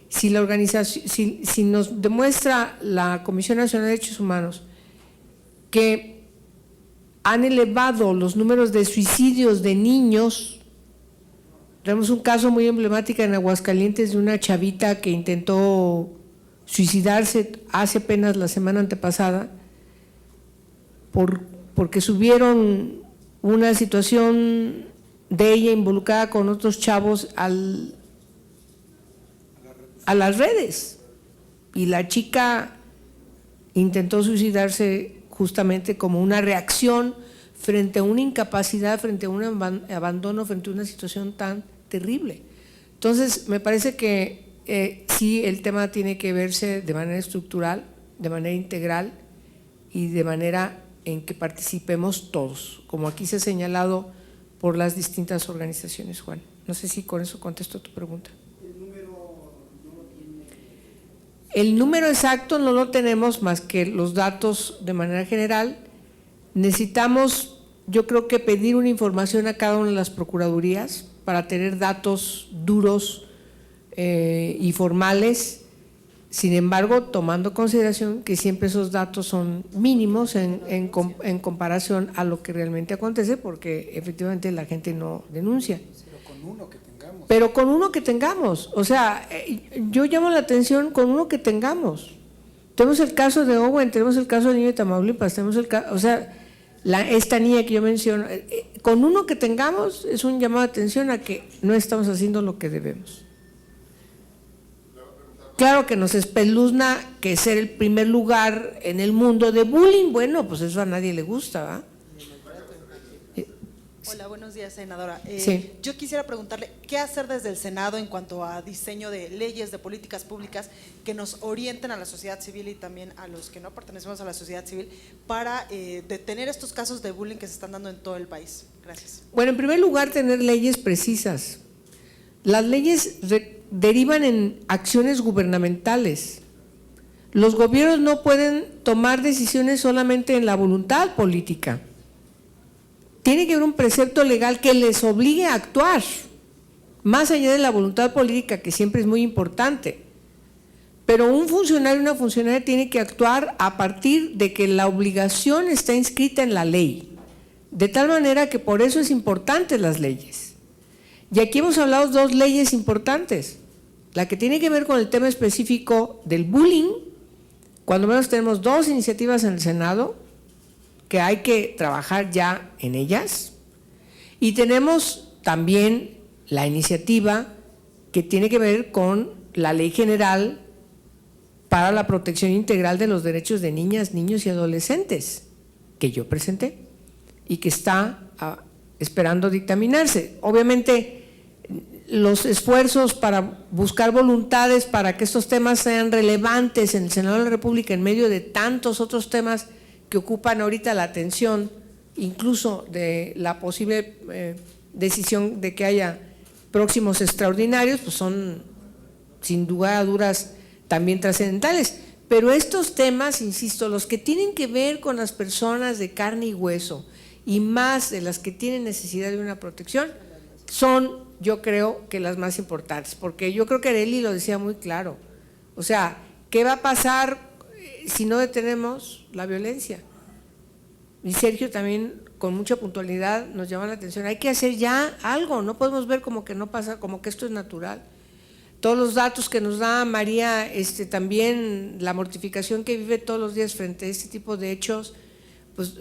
Si la organización, si nos demuestra la Comisión Nacional de Derechos Humanos que han elevado los números de suicidios de niños, tenemos un caso muy emblemático en Aguascalientes de una chavita que intentó suicidarse hace apenas la semana antepasada porque subieron una situación de ella involucrada con otros chavos a las redes, y la chica intentó suicidarse justamente como una reacción frente a una incapacidad, frente a un abandono, frente a una situación tan terrible. Entonces, me parece que sí, el tema tiene que verse de manera estructural, de manera integral y de manera en que participemos todos, como aquí se ha señalado por las distintas organizaciones. Juan, no sé si con eso contesto tu pregunta. El número exacto no lo tenemos, más que los datos de manera general. Necesitamos, yo creo que pedir una información a cada una de las procuradurías para tener datos duros y formales. Sin embargo, tomando en consideración que siempre esos datos son mínimos en comparación a lo que realmente acontece, porque efectivamente la gente no denuncia. Pero con uno que tengamos, o sea, yo llamo la atención con uno que tengamos. Tenemos el caso de Owen, tenemos el caso del niño de Tamaulipas, tenemos el caso, o sea, esta niña que yo menciono, con uno que tengamos es un llamado de atención a que no estamos haciendo lo que debemos. Claro que nos espeluzna que ser el primer lugar en el mundo de bullying, bueno, pues eso a nadie le gusta, ¿va? Hola, buenos días, senadora. Sí. Yo quisiera preguntarle, ¿qué hacer desde el Senado en cuanto a diseño de leyes, de políticas públicas que nos orienten a la sociedad civil y también a los que no pertenecemos a la sociedad civil para detener estos casos de bullying que se están dando en todo el país? Gracias. Bueno, en primer lugar, tener leyes precisas. Las leyes derivan en acciones gubernamentales. Los gobiernos no pueden tomar decisiones solamente en la voluntad política. Tiene que haber un precepto legal que les obligue a actuar, más allá de la voluntad política, que siempre es muy importante. Pero un funcionario y una funcionaria tiene que actuar a partir de que la obligación está inscrita en la ley, de tal manera que por eso es importante las leyes. Y aquí hemos hablado de 2 leyes importantes. la que tiene que ver con el tema específico del bullying, cuando menos tenemos 2 iniciativas en el Senado que hay que trabajar ya en ellas, y tenemos también la iniciativa que tiene que ver con la Ley General para la protección integral de los derechos de niñas, niños y adolescentes, que yo presenté y que está esperando dictaminarse. Obviamente, los esfuerzos para buscar voluntades para que estos temas sean relevantes en el Senado de la República en medio de tantos otros temas que ocupan ahorita la atención, incluso de la posible decisión de que haya próximos extraordinarios, pues son sin duda a duras también trascendentales. Pero estos temas, insisto, los que tienen que ver con las personas de carne y hueso y más de las que tienen necesidad de una protección, son, yo creo, que las más importantes, porque yo creo que Arely lo decía muy claro. O sea, ¿qué va a pasar si no detenemos la violencia? Y Sergio también con mucha puntualidad nos llama la atención, hay que hacer ya algo, no podemos ver como que no pasa, como que esto es natural. Todos los datos que nos da María, también la mortificación que vive todos los días frente a este tipo de hechos, pues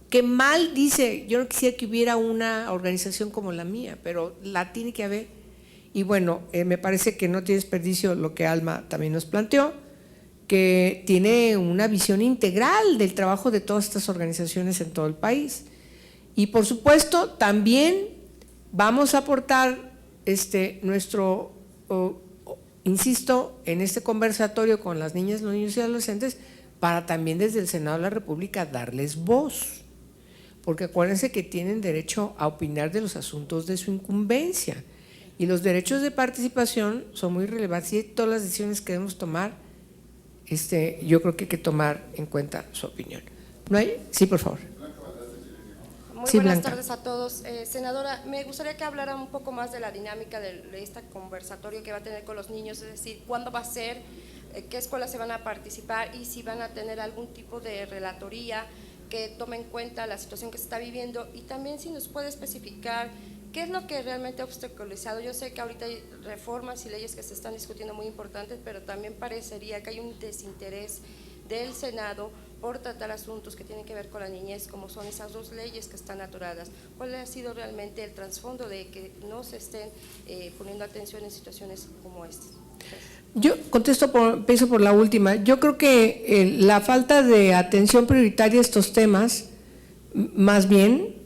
qué mal dice, yo no quisiera que hubiera una organización como la mía, pero la tiene que haber. Y bueno, me parece que no tiene desperdicio lo que Alma también nos planteó, que tiene una visión integral del trabajo de todas estas organizaciones en todo el país. Y por supuesto también vamos a aportar nuestro, insisto, en este conversatorio con las niñas, los niños y adolescentes, para también desde el Senado de la República darles voz, porque acuérdense que tienen derecho a opinar de los asuntos de su incumbencia, y los derechos de participación son muy relevantes, y todas las decisiones que debemos tomar, yo creo que hay que tomar en cuenta su opinión. ¿No hay? Sí, por favor. Muy Sí, buenas Blanca. tardes a todos. Senadora, me gustaría que hablara un poco más de la dinámica de este conversatorio que va a tener con los niños, es decir, cuándo va a ser, qué escuelas se van a participar y si van a tener algún tipo de relatoría que tome en cuenta la situación que se está viviendo, y también si nos puede especificar qué es lo que realmente ha obstaculizado. Yo sé que ahorita hay reformas y leyes que se están discutiendo muy importantes, pero también parecería que hay un desinterés del Senado por tratar asuntos que tienen que ver con la niñez, como son esas 2 leyes que están atoradas. ¿Cuál ha sido realmente el trasfondo de que no se estén poniendo atención en situaciones como estas? Yo empiezo por la última. Yo creo que la falta de atención prioritaria a estos temas, más bien,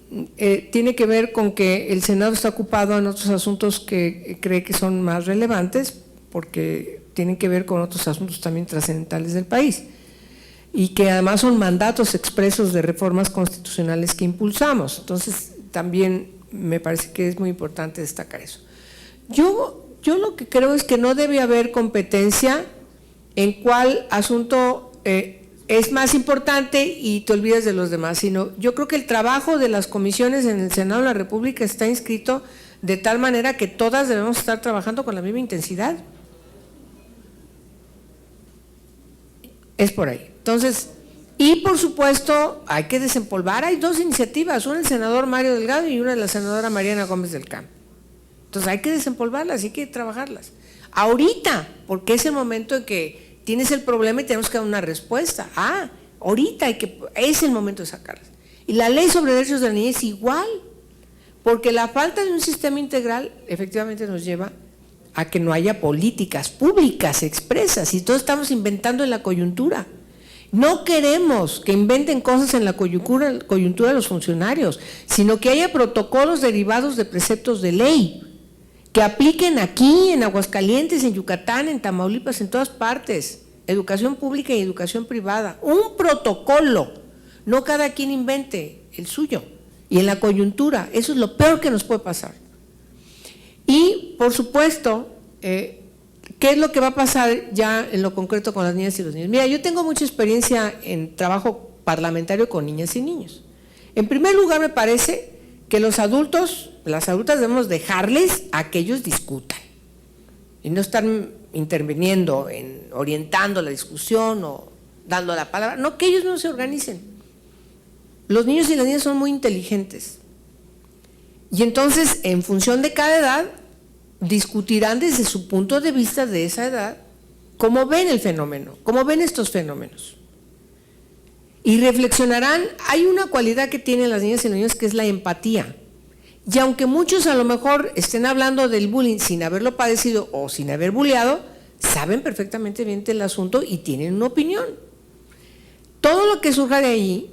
tiene que ver con que el Senado está ocupado en otros asuntos que cree que son más relevantes, porque tienen que ver con otros asuntos también trascendentales del país, y que además son mandatos expresos de reformas constitucionales que impulsamos. Entonces, también me parece que es muy importante destacar eso. Yo lo que creo es que no debe haber competencia en cuál asunto es más importante y te olvidas de los demás, sino yo creo que el trabajo de las comisiones en el Senado de la República está inscrito de tal manera que todas debemos estar trabajando con la misma intensidad. Es por ahí. Entonces, y por supuesto hay que desempolvar, hay 2 iniciativas, una del senador Mario Delgado y una de la senadora Mariana Gómez del Campo. Entonces hay que desempolvarlas, hay que trabajarlas. Ahorita, porque es el momento en que tienes el problema y tenemos que dar una respuesta. Ahorita es el momento de sacarlas. Y la ley sobre derechos de la niñez es igual, porque la falta de un sistema integral efectivamente nos lleva a que no haya políticas públicas expresas, y todos estamos inventando en la coyuntura. No queremos que inventen cosas en la coyuntura de los funcionarios, sino que haya protocolos derivados de preceptos de ley, que apliquen aquí, en Aguascalientes, en Yucatán, en Tamaulipas, en todas partes, educación pública y educación privada, un protocolo, no cada quien invente el suyo, y en la coyuntura, eso es lo peor que nos puede pasar. Y, por supuesto, ¿qué es lo que va a pasar ya en lo concreto con las niñas y los niños? Mira, yo tengo mucha experiencia en trabajo parlamentario con niñas y niños. En primer lugar, me parece que los adultos, las adultas debemos dejarles a que ellos discutan y no estar interviniendo, orientando la discusión o dando la palabra. No, que ellos no se organicen. Los niños y las niñas son muy inteligentes. Y entonces, en función de cada edad, discutirán desde su punto de vista de esa edad cómo ven el fenómeno, cómo ven estos fenómenos. Y reflexionarán. Hay una cualidad que tienen las niñas y los niños que es la empatía. Y aunque muchos a lo mejor estén hablando del bullying sin haberlo padecido o sin haber bulleado, saben perfectamente bien el asunto y tienen una opinión. Todo lo que surja de ahí,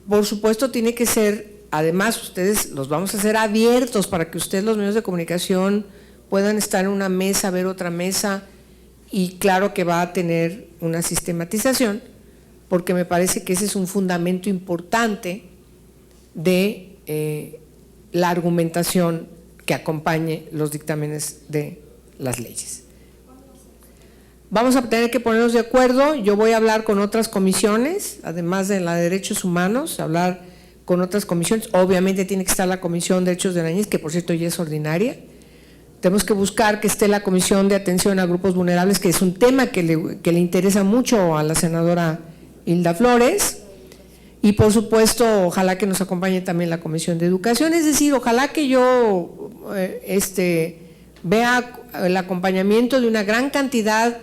por supuesto, tiene que ser, además ustedes los vamos a hacer abiertos para que ustedes, los medios de comunicación, puedan estar en una mesa, ver otra mesa, y claro que va a tener una sistematización, porque me parece que ese es un fundamento importante de la argumentación que acompañe los dictámenes de las leyes. Vamos a tener que ponernos de acuerdo. Yo voy a hablar con otras comisiones, además de la de Derechos Humanos, hablar con otras comisiones. Obviamente tiene que estar la Comisión de Derechos de la Niñez, que por cierto ya es ordinaria. Tenemos que buscar que esté la Comisión de Atención a Grupos Vulnerables, que es un tema que le interesa mucho a la senadora Hilda Flores. Y por supuesto, ojalá que nos acompañe también la Comisión de Educación. Es decir, ojalá que yo vea el acompañamiento de una gran cantidad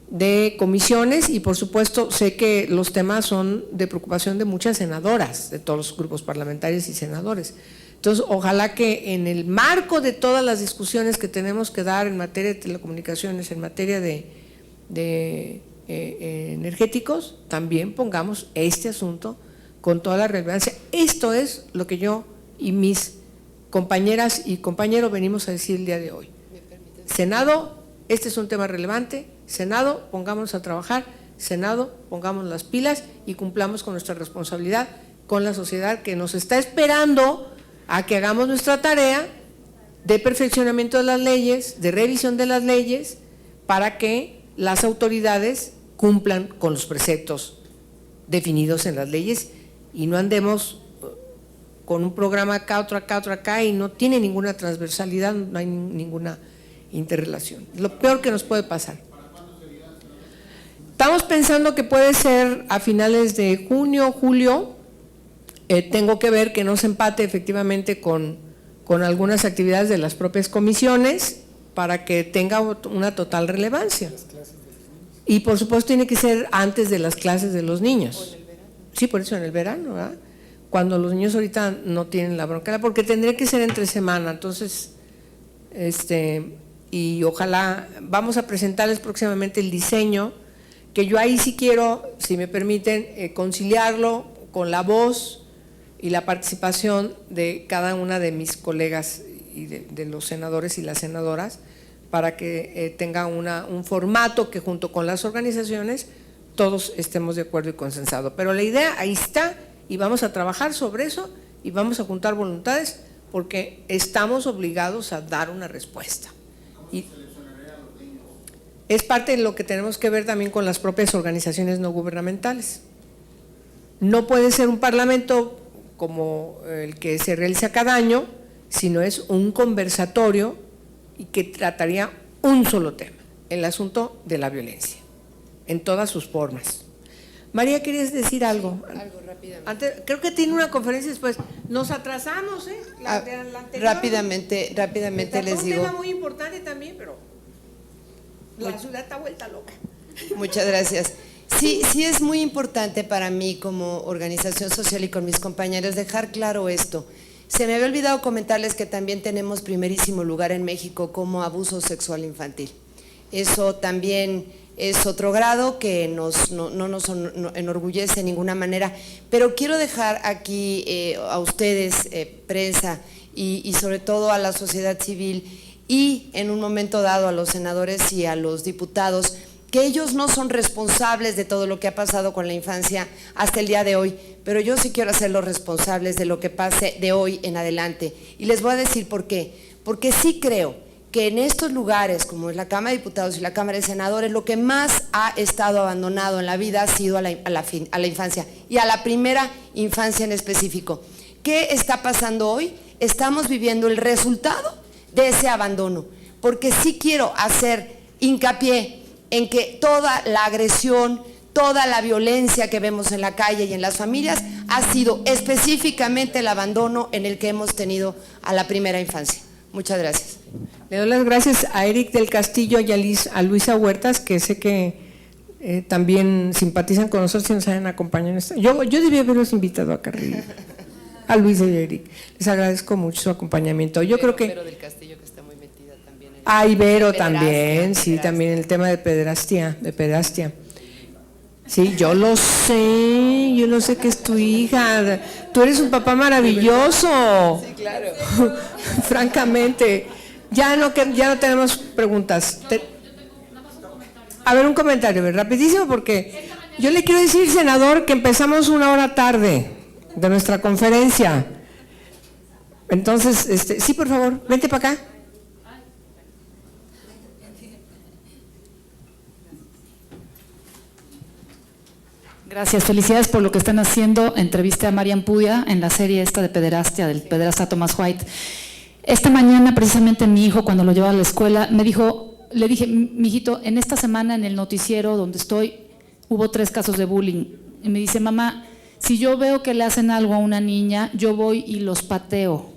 de comisiones, y por supuesto sé que los temas son de preocupación de muchas senadoras, de todos los grupos parlamentarios y senadores. Entonces, ojalá que en el marco de todas las discusiones que tenemos que dar en materia de telecomunicaciones, en materia de energéticos, también pongamos este asunto con toda la relevancia. Esto es lo que yo y mis compañeras y compañeros venimos a decir el día de hoy. Senado, este es un tema relevante. Senado, pongámonos a trabajar. Senado, pongamos las pilas y cumplamos con nuestra responsabilidad con la sociedad que nos está esperando a que hagamos nuestra tarea de perfeccionamiento de las leyes, de revisión de las leyes, para que las autoridades cumplan con los preceptos definidos en las leyes y no andemos con un programa acá, otro acá, otro acá, y no tiene ninguna transversalidad, no hay ninguna interrelación. Lo peor que nos puede pasar. Estamos pensando que puede ser a finales de junio, julio. Tengo que ver que no se empate efectivamente con algunas actividades de las propias comisiones para que tenga una total relevancia. Y por supuesto tiene que ser antes de las clases de los niños. Sí, por eso en el verano, ¿verdad? Cuando los niños ahorita no tienen la bronca, porque tendría que ser entre semana. Entonces, y ojalá, vamos a presentarles próximamente el diseño, que yo ahí sí quiero, si me permiten, conciliarlo con la voz y la participación de cada una de mis colegas y de los senadores y las senadoras, para que tenga un formato que junto con las organizaciones todos estemos de acuerdo y consensado. Pero la idea ahí está, y vamos a trabajar sobre eso y vamos a juntar voluntades, porque estamos obligados a dar una respuesta. Y es parte de lo que tenemos que ver también con las propias organizaciones no gubernamentales. No puede ser un parlamento como el que se realiza cada año, sino es un conversatorio y que trataría un solo tema, el asunto de la violencia, en todas sus formas. María, ¿querías decir algo? Algo rápidamente. Antes, creo que tiene una conferencia después. Nos atrasamos, ¿eh? La anterior. Rápidamente les digo. Un tema muy importante también, pero la ciudad está vuelta loca. Muchas gracias. Sí es muy importante para mí como organización social y con mis compañeros dejar claro esto. Se me había olvidado comentarles que también tenemos primerísimo lugar en México como abuso sexual infantil. Eso también es otro grado que no nos enorgullece de ninguna manera, pero quiero dejar aquí a ustedes, prensa, y sobre todo a la sociedad civil y en un momento dado a los senadores y a los diputados, que ellos no son responsables de todo lo que ha pasado con la infancia hasta el día de hoy, pero yo sí quiero hacerlos responsables de lo que pase de hoy en adelante. Y les voy a decir por qué. Porque sí creo que en estos lugares, como es la Cámara de Diputados y la Cámara de Senadores, lo que más ha estado abandonado en la vida ha sido a la infancia, y a la primera infancia en específico. ¿Qué está pasando hoy? Estamos viviendo el resultado de ese abandono, porque sí quiero hacer hincapié en que toda la agresión, toda la violencia que vemos en la calle y en las familias ha sido específicamente el abandono en el que hemos tenido a la primera infancia. Muchas gracias. Le doy las gracias a Eric del Castillo y a Luisa Huertas, que sé que también simpatizan con nosotros y nos han acompañado en esto. Yo debí haberlos invitado acá arriba, a Luisa y a Eric. Les agradezco mucho su acompañamiento. Yo creo que… Pero del Castillo, que está muy metida también. Ibero también, sí, también el tema de pederastia. Sí, yo lo sé que es tu hija. Tú eres un papá maravilloso. Sí, claro. Francamente. Ya no tenemos preguntas. A ver, un comentario, rapidísimo, porque yo le quiero decir, senador, que empezamos 1 hora tarde de nuestra conferencia. Entonces, sí, por favor, vente para acá. Gracias, felicidades por lo que están haciendo. Entrevisté a Marian Pudia en la serie esta de pederastia, del pederasta Thomas White. Esta mañana, precisamente, mi hijo, cuando lo llevaba a la escuela, le dije, mijito, en esta semana en el noticiero donde estoy, hubo 3 casos de bullying. Y me dice, mamá, si yo veo que le hacen algo a una niña, yo voy y los pateo.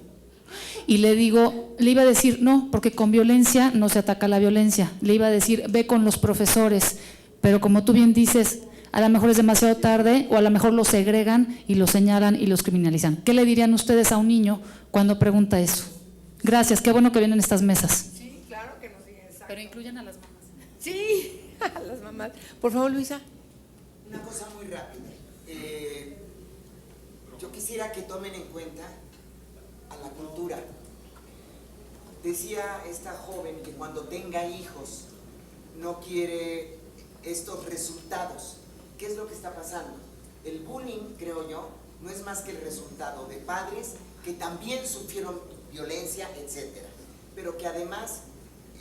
Y le iba a decir, no, porque con violencia no se ataca la violencia. Le iba a decir, ve con los profesores. Pero como tú bien dices, a lo mejor es demasiado tarde, o a lo mejor los segregan y los señalan y los criminalizan. ¿Qué le dirían ustedes a un niño cuando pregunta eso? Gracias, qué bueno que vienen estas mesas. Sí, claro que nos digan. Pero incluyan a las mamás. Sí, a las mamás. Por favor, Luisa. Una cosa muy rápida. Yo quisiera que tomen en cuenta a la cultura. Decía esta joven que cuando tenga hijos no quiere estos resultados. ¿Qué es lo que está pasando? El bullying, creo yo, no es más que el resultado de padres que también sufrieron violencia, etcétera, pero que además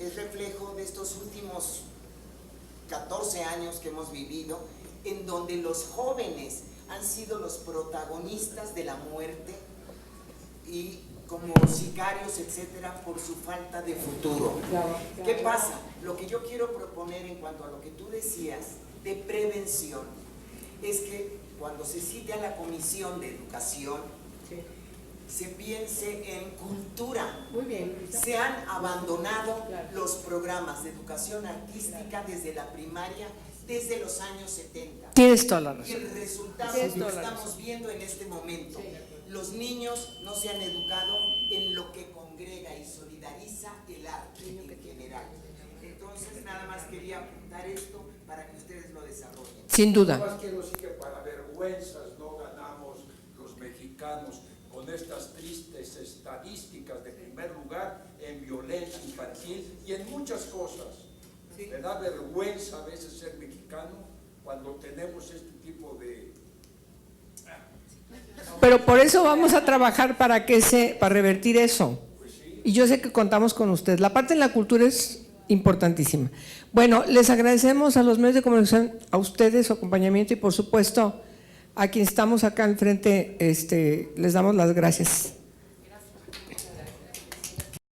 es reflejo de estos últimos 14 años que hemos vivido, en donde los jóvenes han sido los protagonistas de la muerte y como sicarios, etcétera, por su falta de futuro. ¿Qué pasa? Lo que yo quiero proponer en cuanto a lo que tú decías de prevención es que cuando se cite a la Comisión de Educación, se piense en cultura. Muy bien. Se han abandonado los programas de educación artística desde la primaria, desde los años 70. Tienes toda la Y razón. el resultado lo estamos viendo en este momento. Los niños no se han educado en lo que congrega y solidariza el arte en general. Entonces, nada más quería apuntar esto para que ustedes lo desarrollen. Sin duda. Más quiero decir que para vergüenzas no ganamos los mexicanos con estas tristes estadísticas de primer lugar en violencia infantil y en muchas cosas. Me da vergüenza a veces ser mexicano cuando tenemos este tipo de… Pero por eso vamos a trabajar para revertir eso. Y yo sé que contamos con usted. La parte de la cultura es importantísima. Bueno, les agradecemos a los medios de comunicación, a ustedes su acompañamiento y por supuesto a quienes estamos acá al frente, les damos las gracias.